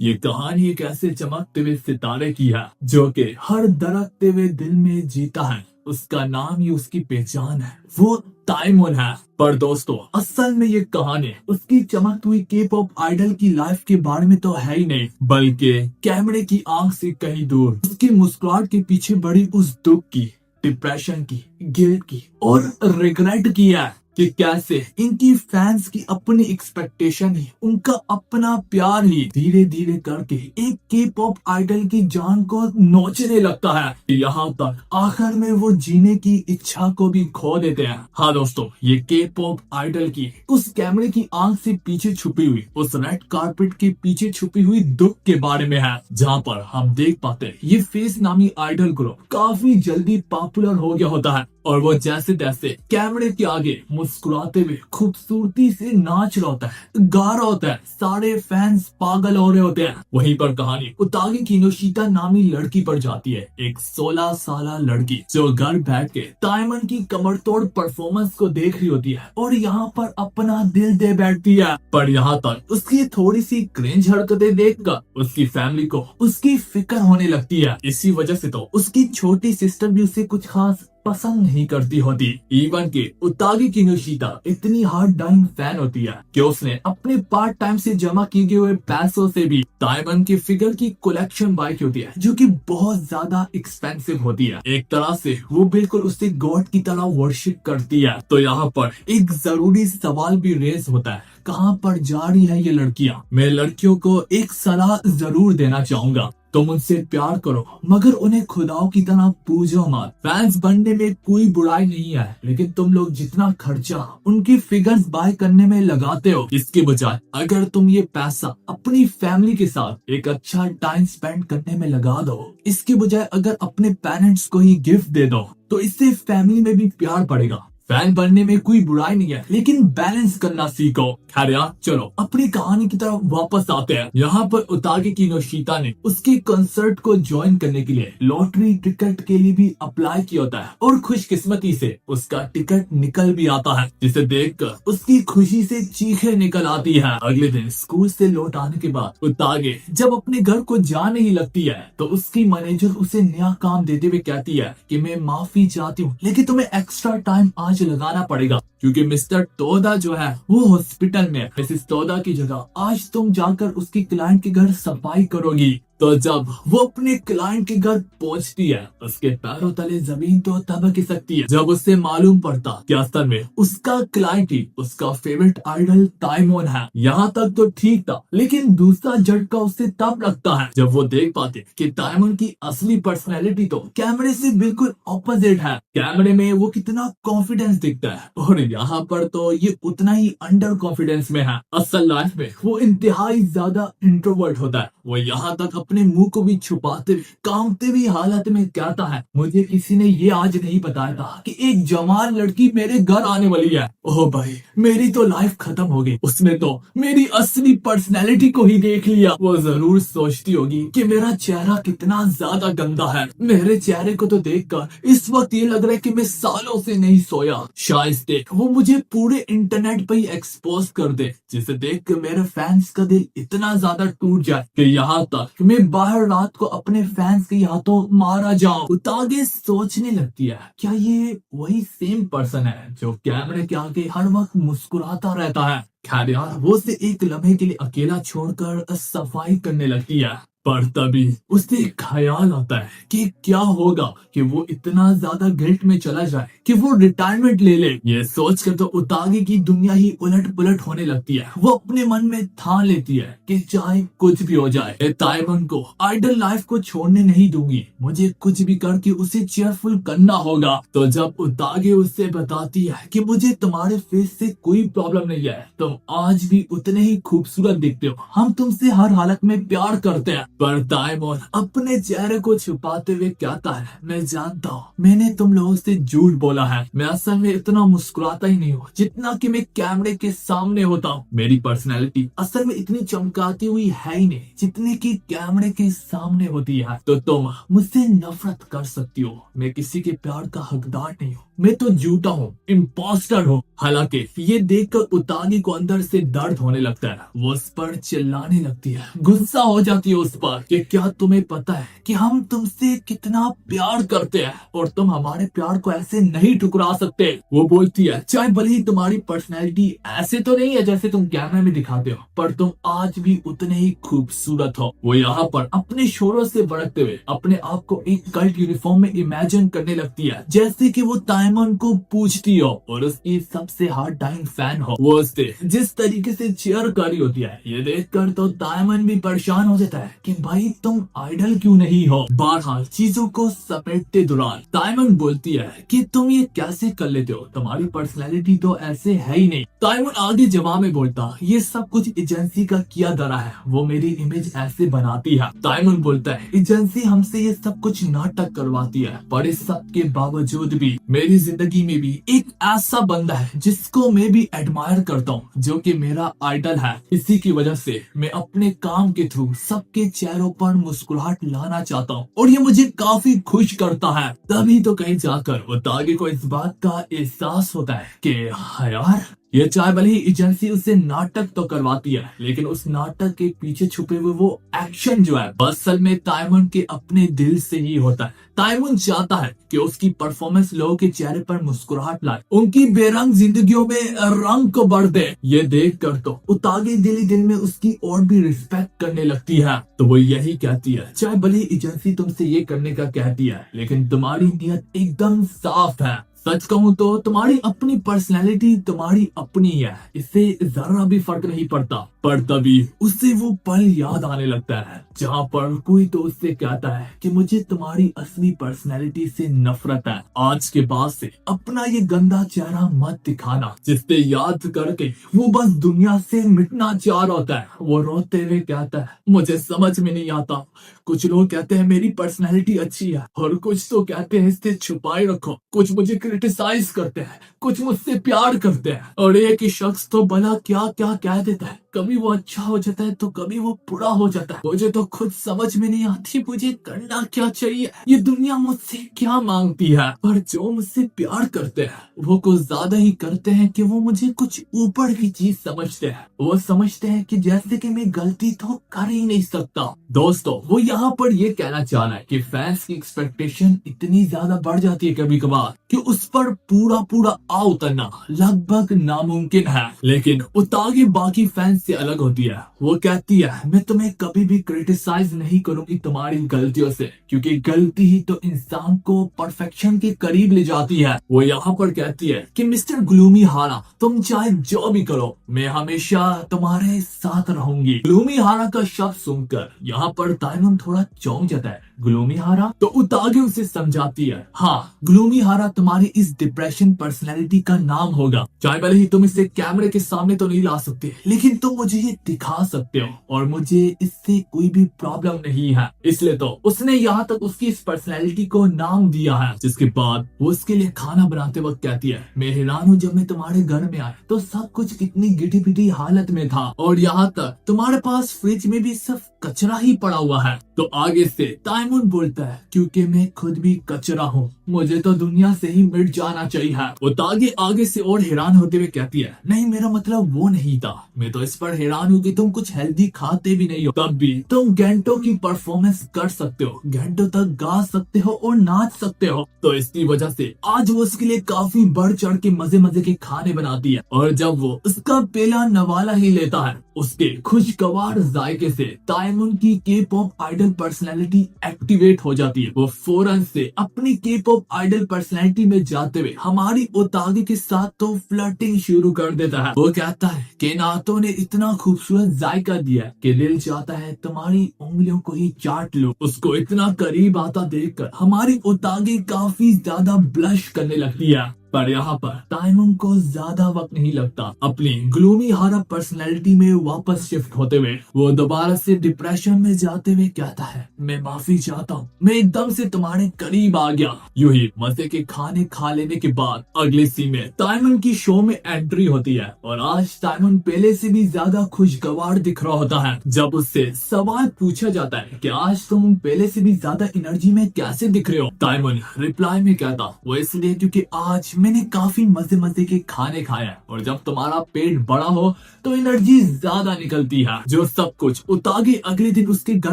ये कहानी एक ऐसे चमकते हुए सितारे की है जो कि हर दरकते हुए दिल में जीता है। उसका नाम ही उसकी पहचान है, वो ताइमोन है। पर दोस्तों, असल में ये कहानी उसकी चमकती हुई के पॉप आइडल की लाइफ के बारे में तो है ही नहीं, बल्कि कैमरे की आंख से कहीं दूर उसकी मुस्कुराहट के पीछे बड़ी उस दुख की, डिप्रेशन की, गिल्ट की और रिग्रेट की है कि कैसे इनकी फैंस की अपनी एक्सपेक्टेशन ही, उनका अपना प्यार ही धीरे धीरे करके एक के पॉप आइडल की जान को नोचने लगता है। यहाँ तक आखिर में वो जीने की इच्छा को भी खो देते हैं। हाँ दोस्तों, ये के पॉप आइडल की उस कैमरे की आंख से पीछे छुपी हुई, उस रेड कारपेट के पीछे छुपी हुई दुख के बारे में है, जहाँ पर हम देख पाते हैं ये फेस नामी आइडल ग्रुप काफी जल्दी पॉपुलर हो गया होता है और वो जैसे तैसे कैमरे के आगे मुस्कुराते हुए खूबसूरती से नाच रहा होता है, गा रहा होता है, सारे फैंस पागल हो रहे होते हैं। वहीं पर कहानी उतागी किनोशिता नामी लड़की पर जाती है, एक 16 साल लड़की जो घर बैठ के ताइमन की कमर तोड़ परफॉर्मेंस को देख रही होती है और यहाँ पर अपना दिल दे बैठती है। पर यहाँ तक उसकी थोड़ी सी क्रिंज हरकतें देखकर उसकी फैमिली को उसकी फिक्र होने लगती है। इसी वजह से तो उसकी छोटी सिस्टर भी उसे कुछ खास पसंद नहीं करती होती। इवन के उतागी किनोशिता इतनी हार्ड डाइंग फैन होती है कि उसने अपने पार्ट टाइम से जमा किए हुए पैसों से भी ताइमन के फिगर की कलेक्शन बाई की होती है, जो कि बहुत ज्यादा एक्सपेंसिव होती है। एक तरह से वो बिल्कुल उससे गॉड की तरह वर्शिप करती है। तो यहाँ पर एक जरूरी सवाल भी रेज होता है, कहाँ पर जा रही है ये लड़कियां? मैं लड़कियों को एक सलाह जरूर देना चाहूंगा, तुम उनसे प्यार करो मगर उन्हें खुदाओं की तरह पूजो मत। फैंस बनने में कोई बुराई नहीं है, लेकिन तुम लोग जितना खर्चा उनकी फिगर्स बाय करने में लगाते हो, इसके बजाय अगर तुम ये पैसा अपनी फैमिली के साथ एक अच्छा टाइम स्पेंड करने में लगा दो, इसके बजाय अगर अपने पेरेंट्स को ही गिफ्ट दे दो, तो इससे फैमिली में भी प्यार बढ़ेगा। फैन बनने में कोई बुराई नहीं है, लेकिन बैलेंस करना सीखो। खैर यार, चलो अपनी कहानी की तरफ वापस आते हैं। यहाँ पर उतागी किनोशिता ने उसके कंसर्ट को ज्वाइन करने के लिए लॉटरी टिकट के लिए भी अप्लाई किया होता है और खुशकिस्मती से उसका टिकट निकल भी आता है, जिसे देखकर उसकी खुशी से चीखें निकल आती है। अगले दिन स्कूल से लौट आने के बाद उतागे जब अपने घर को जाने ही लगती है, तो उसकी मैनेजर उसे नया काम देते हुए कहती है कि मैं माफी चाहती हूँ, लेकिन तुम्हें एक्स्ट्रा टाइम आज लगाना पड़ेगा क्योंकि मिस्टर तोदा जो है वो हॉस्पिटल में है। मिसेस तोदा की जगह आज तुम जाकर उसकी क्लाइंट के घर सफाई करोगी। तो जब वो अपने क्लाइंट के घर पहुंचती है, उसके पैरों तले जमीन तो तब खिसकती है जब उससे मालूम पड़ता कि असल में उसका क्लाइंट ही उसका फेवरेट आइडल ताइमोन है। यहाँ तक तो ठीक था, लेकिन दूसरा झटका उससे तब लगता है जब वो देख पाते कि ताइमोन की असली पर्सनैलिटी तो कैमरे से बिल्कुल ऑपोजिट है। कैमरे में वो कितना कॉन्फिडेंस दिखता है और यहाँ पर तो ये उतना ही अंडर कॉन्फिडेंस में है। असल लाइफ में वो इंतहाई ज्यादा इंट्रोवर्ट होता है। वो यहाँ तक अपने मुंह को भी छुपाते हुए कांपते हुए हालत में कहता है, मुझे किसी ने ये आज नहीं बताया था कि एक जवान लड़की मेरे घर आने वाली है। ओह भाई, मेरी तो लाइफ खत्म हो गई। उसने तो मेरी असली पर्सनैलिटी को ही देख लिया। वो जरूर सोचती होगी कि मेरा चेहरा कितना ज्यादा गंदा है। मेरे चेहरे को तो देखकर इस वक्त ये लग रहा है कि मैं सालों से नहीं सोया। शायद वो मुझे पूरे इंटरनेट पर ही एक्सपोज कर दे, जिसे देख कर मेरे फैंस का दिल इतना ज्यादा टूट जाए कि यहाँ तक मैं बाहर रात को अपने फैंस के हाथों मारा जाऊं। उतागे सोचने लगती है, क्या ये वही सेम पर्सन है जो कैमरे के आगे हर वक्त मुस्कुराता रहता है? खैर यार, वो उसे एक लम्हे के लिए अकेला छोड़कर सफाई करने लगती है। पर तभी उसे एक ख्याल आता है कि क्या होगा कि वो इतना ज्यादा गिल्ट में चला जाए कि वो रिटायरमेंट ले ले। ये सोचकर तो उतागी की दुनिया ही उलट पुलट होने लगती है। वो अपने मन में ठान लेती है कि चाहे कुछ भी हो जाए, ताइमन को आइडल लाइफ को छोड़ने नहीं दूंगी, मुझे कुछ भी करके उसे चेयरफुल करना होगा। तो जब उतागी उससे बताती है कि मुझे तुम्हारे फेस से कोई प्रॉब्लम नहीं है, तुम आज भी उतने ही खूबसूरत दिखते हो, हम तुमसे हर हालत में प्यार करते हैं, पर ताइमोन अपने चेहरे को छुपाते हुए कहता है, मैं जानता हूँ मैंने तुम लोगों से झूठ बोला है। मैं असल में इतना मुस्कुराता ही नहीं हूँ जितना कि मैं कैमरे के सामने होता हूँ। मेरी पर्सनैलिटी असल में इतनी चमकाती हुई है ही नहीं जितनी कि कैमरे के सामने होती है। तो तुम मुझसे नफरत कर सकती हो, मैं किसी के प्यार का हकदार नहीं हूँ। मैं तो झूठा हूँ, इम्पोस्टर हूँ। हालांकि ये देखकर उतागी को अंदर से दर्द होने लगता है। वो उस पर चिल्लाने लगती है, गुस्सा हो जाती है उस पर कि क्या तुम्हें पता है कि हम तुमसे कितना प्यार करते हैं और तुम हमारे प्यार को ऐसे नहीं ठुकरा सकते। वो बोलती है, चाहे भले ही तुम्हारी पर्सनैलिटी ऐसे तो नहीं है जैसे तुम कैमरे में दिखाते हो, पर तुम आज भी उतने ही खूबसूरत हो। वो यहाँ पर अपने शोरों से भड़कते हुए अपने आप को एक कल्ट यूनिफॉर्म में इमेजिन करने लगती है, जैसे कि वो ताइमोन को पूछती हो और उसकी सबसे हार्ड टाइम फैन हो। वो उससे जिस तरीके से चेयर करी होती है ये देखकर तो ताइमोन भी परेशान हो जाता है कि भाई तुम आइडल क्यों नहीं हो। बहरहाल चीजों को समेटते दौरान ताइमोन बोलती है कि तुम ये कैसे कर लेते हो, तुम्हारी पर्सनैलिटी तो ऐसे है ही नहीं। ताइमोन आगे जवाब में बोलता, ये सब कुछ एजेंसी का किया धरा है, वो मेरी इमेज ऐसे बनाती है। ताइमोन बोलता है, एजेंसी हमसे ये सब कुछ नाटक करवाती है, पर इस सब के बावजूद भी मेरी जिंदगी में भी एक ऐसा बंदा है जिसको मैं भी एडमायर करता हूँ, जो कि मेरा आइडल है। इसी की वजह से मैं अपने काम के थ्रू सबके चेहरों पर मुस्कुराहट लाना चाहता हूँ और ये मुझे काफी खुश करता है। तभी तो कहीं जाकर उतागी को इस बात का एहसास होता है कि हाँ यार, ये चाहे भले ही एजेंसी उससे नाटक तो करवाती है, लेकिन उस नाटक के पीछे छुपे हुए वो एक्शन जो है असल में ताइमोन के अपने दिल से ही होता है। ताइमोन चाहता है कि उसकी परफॉर्मेंस लोगों के चेहरे पर मुस्कुराहट लाए, उनकी बेरंग जिंदगियों में रंग को बढ़ दे। ये देख कर तो उतागी दिल ही दिल में उसकी और भी रिस्पेक्ट करने लगती है। तो वो यही कहती है, चाहे भले ही एजेंसी तुमसे ये करने का कहती है, लेकिन तुम्हारी नियत एकदम साफ है। सच कहूँ तो तुम्हारी अपनी पर्सनैलिटी तुम्हारी अपनी है, इससे जरा भी फर्क नहीं पड़ता। पर तभी उसे वो पल याद आने लगता है जहाँ पर कोई तो उससे कहता है कि मुझे तुम्हारी असली पर्सनैलिटी से नफरत है। आज के बाद से अपना ये गंदा चेहरा मत दिखाना, जिससे याद करके वो बस दुनिया से मिटना चाह रहा होता है। वो रोते हुए कहता है, मुझे समझ में नहीं आता, कुछ लोग कहते हैं मेरी पर्सनैलिटी अच्छी है और कुछ तो कहते हैं इसे छुपाए रखो, कुछ मुझे क्रिटिसाइज करते हैं, कुछ मुझसे प्यार करते हैं और एक ही शख्स तो भला क्या क्या कह देता है। कभी वो अच्छा हो जाता है तो कभी वो बुरा हो जाता है। मुझे तो खुद समझ में नहीं आती मुझे करना क्या चाहिए, ये दुनिया मुझसे क्या मांगती है। पर जो मुझसे प्यार करते हैं वो कुछ ज्यादा ही करते हैं कि वो मुझे कुछ ऊपर की चीज समझते हैं। वो समझते हैं कि जैसे कि मैं गलती तो कर ही नहीं सकता। दोस्तों वो यहाँ पर ये कहना चाह रहा है कि फैंस की एक्सपेक्टेशन इतनी ज्यादा बढ़ जाती है कभी कभार कि उस पर पूरा पूरा आ उतरना लगभग नामुमकिन है। लेकिन उतागी बाकी फैंस से अलग होती है। वो कहती है, मैं तुम्हें कभी भी क्रिटिसाइज नहीं करूंगी तुम्हारी गलतियों से, क्योंकि गलती ही तो इंसान को परफेक्शन के करीब ले जाती है। वो यहाँ पर कहती है कि मिस्टर ग्लूमी हारा, तुम चाहे जो भी करो मैं हमेशा तुम्हारे साथ रहूंगी। ग्लूमी हारा का शब्द सुनकर यहाँ पर ताइमोन थोड़ा चौंक जाता है। ग्लूमी हारा? तो उतागी उसे समझाती है, हाँ ग्लूमी हारा तुम्हारी इस डिप्रेशन पर्सनैलिटी का नाम होगा। चाहे भले ही तुम इसे कैमरे के सामने तो नहीं ला सकते, लेकिन तुम मुझे ये दिखा सकते हो और मुझे इससे कोई भी प्रॉब्लम नहीं है। इसलिए तो उसने यहाँ तक उसकी इस पर्सनैलिटी को नाम दिया है। जिसके बाद वो उसके लिए खाना बनाते वक्त कहती है, मैं हैरान हूँ जब मैं तुम्हारे घर में आया तो सब कुछ कितनी गिटी पिटी हालत में था और यहाँ तक तुम्हारे पास फ्रिज में भी सिर्फ कचरा ही पड़ा हुआ है। तो आगे से ताइमोन बोलता है, क्योंकि मैं खुद भी कचरा हूँ, मुझे तो दुनिया से ही मिट जाना चाहिए। उतागी आगे से और हैरान होते हुए कहती है, नहीं मेरा मतलब वो नहीं था, मैं तो इस पर हैरान हूँ कि तुम कुछ हेल्दी खाते भी नहीं हो, तब भी तुम घंटों की परफॉर्मेंस कर सकते हो, घंटों तक गा सकते हो और नाच सकते हो। तो इसकी वजह से आज वो उसके लिए काफी बढ़ चढ़ के मजे मजे के खाने बनाती है और जब वो उसका पहला नवाला ही लेता है उसके खुशगवार जायके से ताइमोन की के पॉप आइडल पर्सनैलिटी एक्टिवेट हो जाती है। वो फौरन से अपनी के पॉप आइडल पर्सनैलिटी में जाते हुए हमारी उतागी के साथ तो फ्लर्टिंग शुरू कर देता है। वो कहता है कि नातों ने इतना खूबसूरत जायका दिया कि दिल चाहता है तुम्हारी उंगलियों को ही चाट लो। उसको इतना करीब आता देखकर हमारी उतागी काफी ज्यादा ब्लश करने लगती है। पर यहाँ पर ताइमुन को ज्यादा वक्त नहीं लगता अपनी ग्लूमी हारा पर्सनैलिटी में वापस शिफ्ट होते हुए। वो दोबारा से डिप्रेशन में जाते हुए कहता है, मैं माफी चाहता हूँ, मैं एकदम से तुम्हारे करीब आ गया। यूं ही मजे के खाने खा लेने के बाद अगले सीन में ताइमुन की शो में एंट्री होती है और आज ताइमुन पहले से भी ज्यादा खुशगवार दिख रहा होता है। जब उससे सवाल पूछा जाता है कि आज तुम पहले से भी ज्यादा एनर्जी में कैसे दिख रहे हो, ताइमुन रिप्लाई में कहता, वो इसलिए क्योंकि आज मैंने काफी मजे मजे के खाने खाए हैं और जब तुम्हारा पेट बड़ा हो तो एनर्जी ज्यादा निकलती है। जो सब कुछ उतागे अगले दिन उसके घर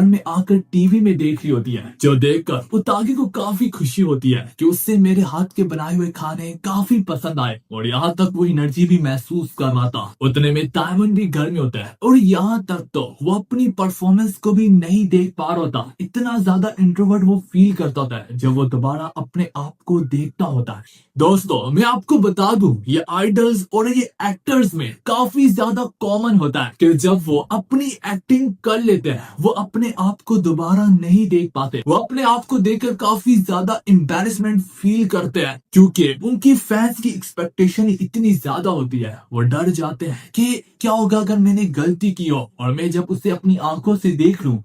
में आकर टीवी में देख रही होती है, जो देखकर उतागे को काफी खुशी होती है कि उससे मेरे हाथ के बनाए हुए खाने काफी पसंद आए और यहाँ तक वो एनर्जी भी महसूस कर रहा था। उतने में ताइमुन भी घर में होता है और यहाँ तक तो वो अपनी परफॉर्मेंस को भी नहीं देख पा रहा था। इतना ज्यादा इंट्रोवर्ट वो फील करता होता है जब वो दोबारा अपने आप को देखता होता है। दोस्तों मैं आपको बता दूं, ये आइडल्स और ये एक्टर्स में काफी ज्यादा कॉमन होता है कि जब वो अपनी एक्टिंग कर लेते हैं वो अपने आप को दोबारा नहीं देख पाते। वो अपने आप को देखकर काफी ज्यादा एम्बैरेसमेंट फील करते हैं क्योंकि उनकी फैंस की एक्सपेक्टेशन इतनी ज्यादा होती है। वो डर जाते हैं कि क्या होगा अगर मैंने गलती की हो और मैं जब उसे अपनी आंखों से देख लूं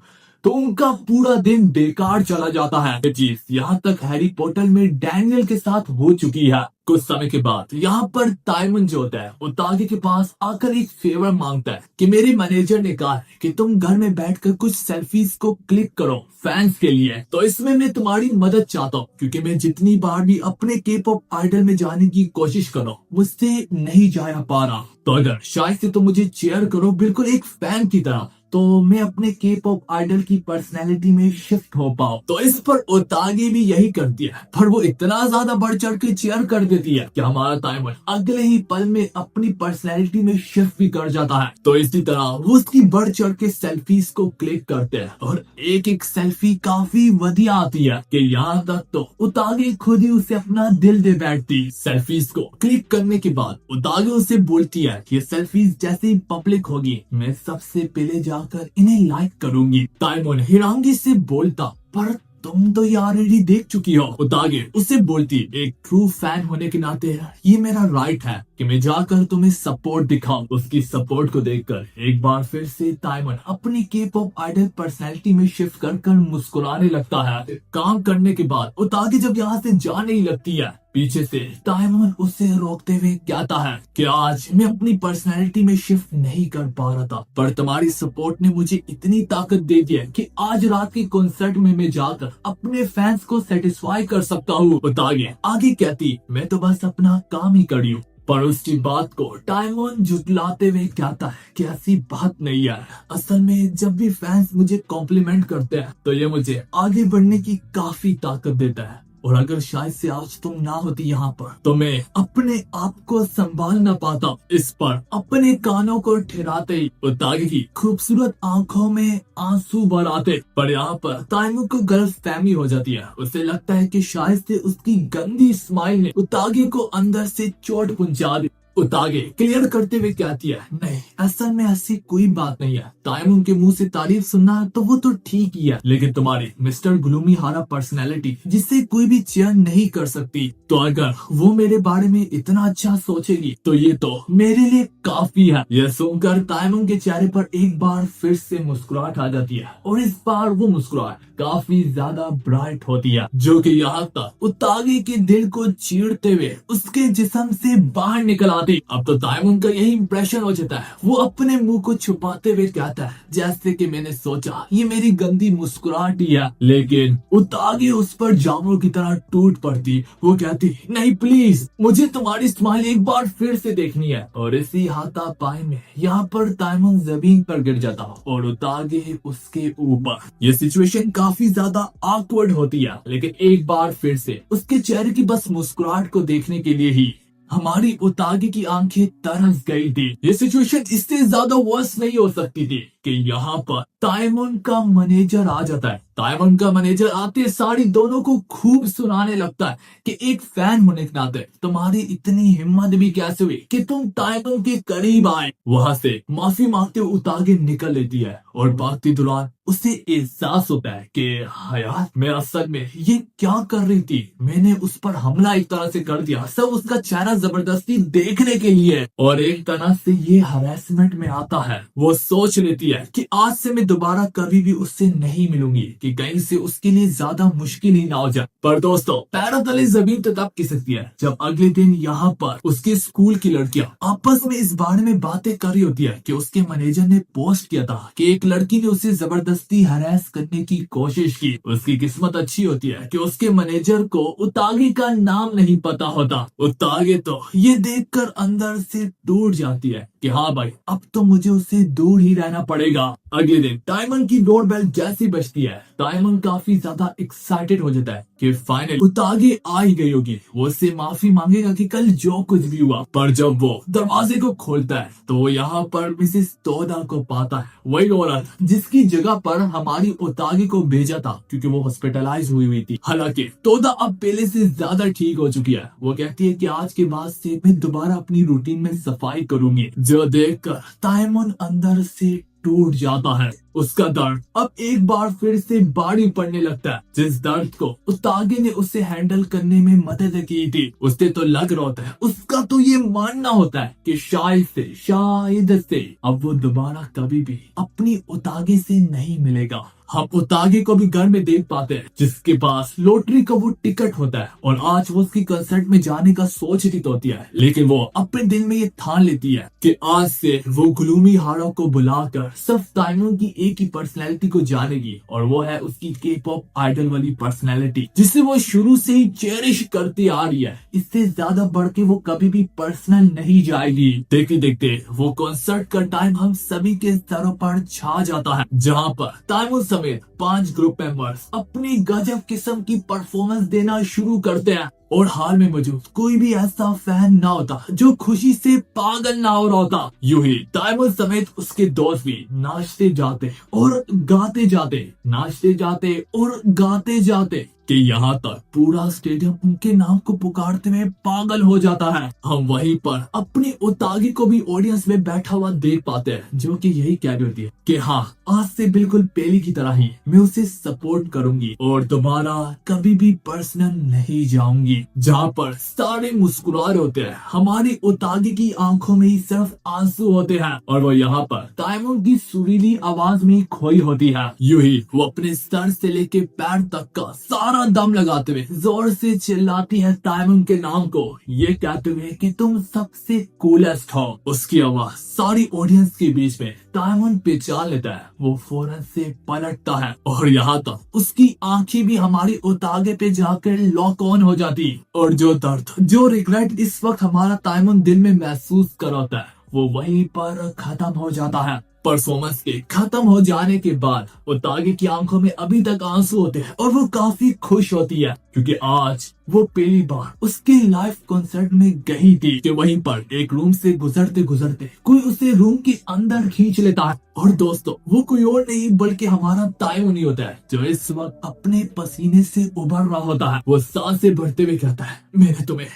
तो उनका पूरा दिन बेकार चला जाता है। ये चीज यहाँ तक हैरी पॉटर में डैनियल के साथ हो चुकी है। कुछ समय के बाद यहाँ पर ताइमुन जो होता है वो तागे के पास आकर एक फेवर मांगता है कि मेरे मैनेजर ने कहा है कि तुम घर में बैठकर कुछ सेल्फीज को क्लिक करो फैंस के लिए, तो इसमें मैं तुम्हारी मदद चाहता हूँ क्योंकि मैं जितनी बार भी अपने के पॉप आइडल में जाने की कोशिश करो मुझसे नहीं जा पा रहा। तो अगर शायद से तुम मुझे चेयर करो बिल्कुल एक फैन की तरह तो मैं अपने के पॉप आइडल की पर्सनैलिटी में शिफ्ट हो पाऊं। तो इस पर ओतागे भी यही करती है, पर वो इतना ज्यादा बढ़ चढ़ के चेयर कर देती है कि हमारा ताइमुन अगले ही पल में अपनी पर्सनैलिटी में शिफ्ट भी कर जाता है। तो इसी तरह वो उसकी बढ़ चढ़ के सेल्फीज को क्लिक करते हैं और एक एक सेल्फी काफी बढ़िया आती है कि यहाँ तक तो ओतागे खुद ही उसे अपना दिल दे बैठती। सेल्फीज को क्लिक करने के बाद ओतागे उसे बोलती है कि सेल्फीज जैसे ही पब्लिक होगी मैं सबसे पहले जाकर इन्हें लाइक करूंगी। ताइमुन हिरांगी से बोलता, पर तुम तो ये ऑलरेडी देख चुकी हो। ओतागे उसे बोलती, एक ट्रू फैन होने के नाते ये मेरा राइट है कि मैं जाकर तुम्हें सपोर्ट दिखाऊं। उसकी सपोर्ट को देखकर एक बार फिर से ताइमुन अपनी के पॉप आइडल पर्सनैलिटी में शिफ्ट कर मुस्कुराने लगता है। काम करने के बाद ओतागे जब यहाँ से जाने ही लगती है पीछे से ताइमुन उसे रोकते हुए कहता है कि आज मैं अपनी पर्सनैलिटी में शिफ्ट नहीं कर पा रहा था, पर तुम्हारी सपोर्ट ने मुझे इतनी ताकत दे दी है कि आज रात के कॉन्सर्ट में मैं जाकर अपने फैंस को सेटिस्फाई कर सकता हूँ। ओतागे आगे कहती, मैं तो बस अपना काम ही करी हूँ, पर उसकी बात को ताइमुन झुटलाते हुए कहता है कि ऐसी बात नहीं है। असल में जब भी फैंस मुझे कॉम्प्लीमेंट करते हैं तो ये मुझे आगे बढ़ने की काफी ताकत देता है और अगर शायद से आज तुम ना होती यहाँ पर तो मैं अपने आप को संभाल ना पाता। इस पर अपने कानों को ठहराते ही ओतागे की खूबसूरत आंखों में आंसू भर आते। पर यहाँ पर ताइमुन को गलतफहमी हो जाती है। उसे लगता है कि शायद से उसकी गंदी स्माइल ने ओतागे को अंदर से चोट पहुंचा दी। ओतागे क्लियर करते हुए कहती है, नहीं असल में ऐसी कोई बात नहीं है। ताइमुन के मुंह से तारीफ सुनना तो वो तो ठीक ही है, लेकिन तुम्हारी मिस्टर ग्लूमी हारा पर्सनैलिटी जिसे कोई भी चेयर नहीं कर सकती, तो अगर वो मेरे बारे में इतना अच्छा सोचेगी तो ये तो मेरे लिए काफी है। यह सुनकर ताइमुन के चेहरे पर एक बार फिर से मुस्कुराहट आ जाती है और इस बार वो मुस्कुराहट काफी ज्यादा ब्राइट होती है, जो कि यहाँ तक ओतागे के दिल को चीरते हुए उसके जिस्म से बाहर निकल आती। अब तो ताइमुन का यही इंप्रेशन हो जाता है। वो अपने मुंह को छुपाते हुए कहता है, जैसे कि मैंने सोचा ये मेरी गंदी मुस्कुराहट ही है, लेकिन ओतागे उस पर जामुन की तरह टूट पड़ती। वो कहती, नहीं प्लीज मुझे तुम्हारी स्माइल एक बार फिर से देखनी है। और इसी हाथापाई में यहाँ पर ताइमुन जमीन पर गिर जाता और ओतागे उसके ऊपर। ये सिचुएशन काफी ज्यादा ऑकवर्ड होती है, लेकिन एक बार फिर से उसके चेहरे की बस मुस्कुराहट को देखने के लिए ही हमारी ओतागे की आंखें तरस गई थी। ये सिचुएशन इससे ज्यादा वर्स नहीं हो सकती थी। कि यहाँ पर ताइमन का मैनेजर आ जाता है। ताइमन का मैनेजर आते सारी दोनों को खूब सुनाने लगता है कि एक फैन होने के नाते तुम्हारी इतनी हिम्मत भी कैसे हुई कि तुम ताइमन के करीब आए। वहां से माफी मांगते हुए उतागे निकल लेती है और भागती दौरान उसे एहसास होता है कि हाँ यार, मैं असल में ये क्या कर रही थी, मैंने उस पर हमला एक तरह से कर दिया, सब उसका चेहरा जबरदस्ती देखने के लिए। और एक तरह से ये हरासमेंट में आता है। वो सोच लेती है कि आज से मैं दोबारा कभी भी उससे नहीं मिलूंगी, कि कहीं से उसके लिए ज्यादा मुश्किल ही ना हो जाए। पर दोस्तों, पैरों तले जमीन तो तब खिसकती है जब अगले दिन यहाँ पर उसके स्कूल की लड़कियां आपस में इस बारे में बातें कर रही होती है कि उसके मैनेजर ने पोस्ट किया था कि एक लड़की ने उसे जबरदस्ती हरास करने की कोशिश की। उसकी किस्मत अच्छी होती है कि उसके मैनेजर को उतागे का नाम नहीं पता होता। उतागे तो ये देखकर अंदर से टूट जाती है कि हाँ भाई, अब तो मुझे उससे दूर ही रहना पड़ेगा। अगले दिन डायमंड की डोर बेल जैसी बजती है, डायमंड काफी ज्यादा एक्साइटेड हो जाता है कि फाइनल उतागे आ ही गई होगी। वो उससे माफी मांगेगा कि कल जो कुछ भी हुआ। पर जब वो दरवाजे को खोलता है तो वो यहाँ पर मिसेस तोदा को पाता है, वही औरत जिसकी जगह पर हमारी उतागे को भेजा था क्योंकि वो हॉस्पिटलाइज हुई थी। हालांकि तोदा अब पहले से ज्यादा ठीक हो चुकी है। वो कहती है कि आज के बाद से मैं दोबारा अपनी रूटीन में सफाई करूंगी, जो देखकर डायमंड अंदर से टूट जाता है। उसका दर्द अब एक बार फिर से भारी पड़ने लगता है, जिस दर्द को उतागे ने उसे हैंडल करने में मदद की थी। उसे तो लग रहा होता है, उसका तो ये मानना होता है कि शायद से अब वो दोबारा कभी भी अपनी उतागे से नहीं मिलेगा। हम उतागे को भी घर में देख पाते हैं, जिसके पास लॉटरी का वो टिकट होता है और आज वो उसकी कंसर्ट में जाने का सोच रही होती है। लेकिन वो अपने दिल में ये ठान लेती है कि आज से वो ग्लूमी हाड़ों को बुलाकर सिर्फ डायमंड की एक ही पर्सनैलिटी को जानेगी, और वो है उसकी के पॉप आइडल वाली पर्सनैलिटी, जिसे वो शुरू से ही चेरिश करती आ रही है। इससे ज्यादा बढ़ के वो कभी भी पर्सनल नहीं जाएगी। देखते देखते वो कॉन्सर्ट का टाइम हम सभी के सरों पर छा जाता है, जहाँ पर डायमंड समेत 5 ग्रुप मेंबर्स अपनी गजब किस्म की परफॉर्मेंस देना शुरू करते हैं। और हाल में मौजूद कोई भी ऐसा फैन ना होता जो खुशी से पागल ना हो रहा होता। यूं ही डायमंड समेत उसके दोस्त भी नाचते जाते और गाते जाते, नाचते जाते और गाते जाते कि यहाँ तक पूरा स्टेडियम उनके नाम को पुकारते हुए पागल हो जाता है। हम वहीं पर अपनी उतागी को भी ऑडियंस में बैठा हुआ देख पाते हैं, जो कि यही कह रही होती है कि हाँ, आज से बिल्कुल पहले की तरह ही मैं उसे सपोर्ट करूंगी और दोबारा कभी भी पर्सनल नहीं जाऊंगी। जहाँ पर सारे मुस्कुरा रहे होते हैं, हमारी उतागी की आंखों में ही सिर्फ आंसू होते हैं और वो यहाँ पर डायमंड की सुरीली आवाज में खोई होती है। यूं ही वो अपने सर से लेके पैर तक का सारा दम लगाते हुए जोर से चिल्लाती है डायमंड के नाम को, ये कहते हुए कि तुम सबसे कूलेस्ट हो। उसकी आवाज सारी ऑडियंस के बीच में डायमंड पहचान लेता है। वो फौरन से पलटता है और यहाँ तक उसकी आंखें भी हमारी उतागे पे जाकर लॉक ऑन हो जाती। और जो दर्द, जो रिग्रेट इस वक्त हमारा डायमंड दिल में महसूस कराता है, वो वहीं पर खत्म हो जाता है। परफॉर्मेंस के खत्म हो जाने के बाद उतागे की आंखों में अभी तक आंसू होते हैं और वो काफी खुश होती है क्योंकि आज वो पहली बार उसके लाइव कॉन्सर्ट में गई थी कि वहीं पर एक रूम से गुजरते गुजरते कोई उसे रूम के अंदर खींच लेता है। और दोस्तों, वो कोई और नहीं बल्कि हमारा डायमंड ही होता है, जो इस वक्त अपने पसीने से उभर रहा होता है। वो सांसें भरते हुए कहता है, मैंने तुम्हें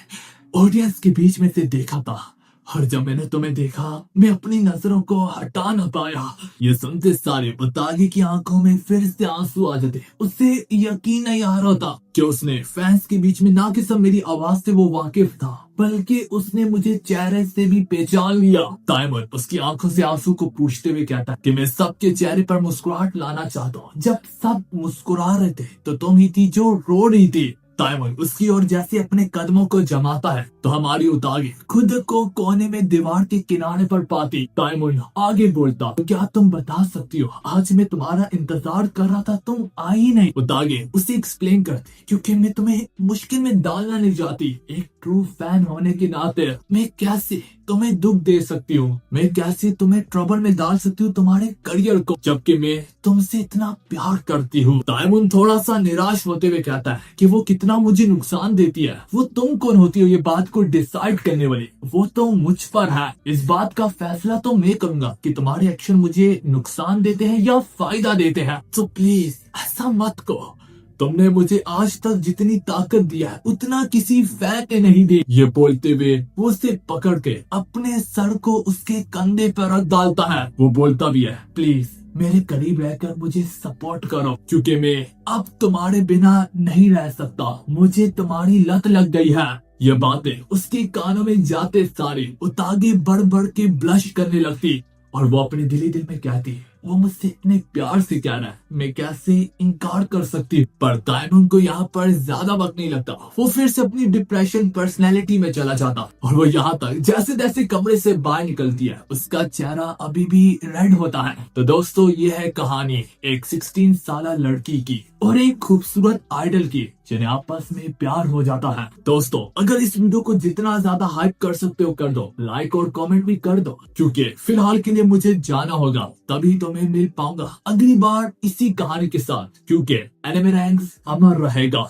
ऑडियंस के बीच में से देखा था, और जब मैंने तुम्हें देखा मैं अपनी नजरों को हटा न पाया। ये सुनते सारे उतागे की आंखों में फिर से आंसू आ जाते। उसे यकीन नहीं आ रहा था कि उसने फैंस के बीच में ना कि सब मेरी आवाज से वो वाकिफ था, बल्कि उसने मुझे चेहरे से भी पहचान लिया। डायमंड उसकी आंखों से आंसू को पूछते हुए कहता कि मैं सबके चेहरे पर मुस्कुराहट लाना चाहता हूँ। जब सब मुस्कुरा रहे थे तो तुम ही थी जो रो रही थी। डायमंड उसकी ओर जैसे अपने कदमों को जमाता है तो हमारी उतागे खुद को कोने में दीवार के किनारे पर पाती। डायमंड आगे बोलता, तो क्या तुम बता सकती हो, आज मैं तुम्हारा इंतजार कर रहा था, तुम आई नहीं। उतागे उसे एक्सप्लेन करती, क्योंकि मैं तुम्हें मुश्किल में डालना नहीं चाहती। एक ट्रू फैन होने के नाते मैं कैसे तुम्हें दुख दे सकती हूँ, मैं कैसे तुम्हें ट्रबल में डाल सकती हूँ तुम्हारे करियर को, जबकि मैं तुमसे इतना प्यार करती हूँ। ताइमून थोड़ा सा निराश होते हुए कहता है कि वो कितना मुझे नुकसान देती है, वो तुम कौन होती हो ये बात को डिसाइड करने वाली, वो तो मुझ पर है। इस बात का फैसला तो मैं करूंगा कि तुम्हारे एक्शन मुझे नुकसान देते हैं या फायदा देते हैं। तो प्लीज ऐसा मत करो, तुमने मुझे आज तक जितनी ताकत दिया है उतना किसी फैन ने नहीं दी। ये बोलते हुए वो उसे पकड़ के अपने सर को उसके कंधे पर रख डालता है। वो बोलता भी है, प्लीज मेरे करीब रहकर मुझे सपोर्ट करो, क्योंकि मैं अब तुम्हारे बिना नहीं रह सकता, मुझे तुम्हारी लत लग गई है। ये बातें उसके कानों में जाते सारे उतागे बढ़ बढ़ के ब्लश करने लगती और वो अपने दिली दिल में कहती, वो मुझसे इतने प्यार से कह रहा है, मैं कैसे इनकार कर सकती। पर ताइमून को यहाँ पर ज्यादा वक्त नहीं लगता, वो फिर से अपनी डिप्रेशन पर्सनैलिटी में चला जाता और वो यहाँ तक जैसे जैसे कमरे से बाहर निकलती है उसका चेहरा अभी भी रेड होता है। तो दोस्तों ये है कहानी एक 16 साल लड़की की और एक खूबसूरत आइडल की जिन्हें आपस में प्यार हो जाता है। दोस्तों अगर इस वीडियो को जितना ज्यादा हाइप कर सकते हो कर दो, लाइक और कमेंट भी कर दो, क्योंकि फिलहाल के लिए मुझे जाना होगा, तभी तो मैं मिल पाऊंगा अगली बार इसी कहानी के साथ, क्योंकि एनिमे रैंक्स अमर रहेगा।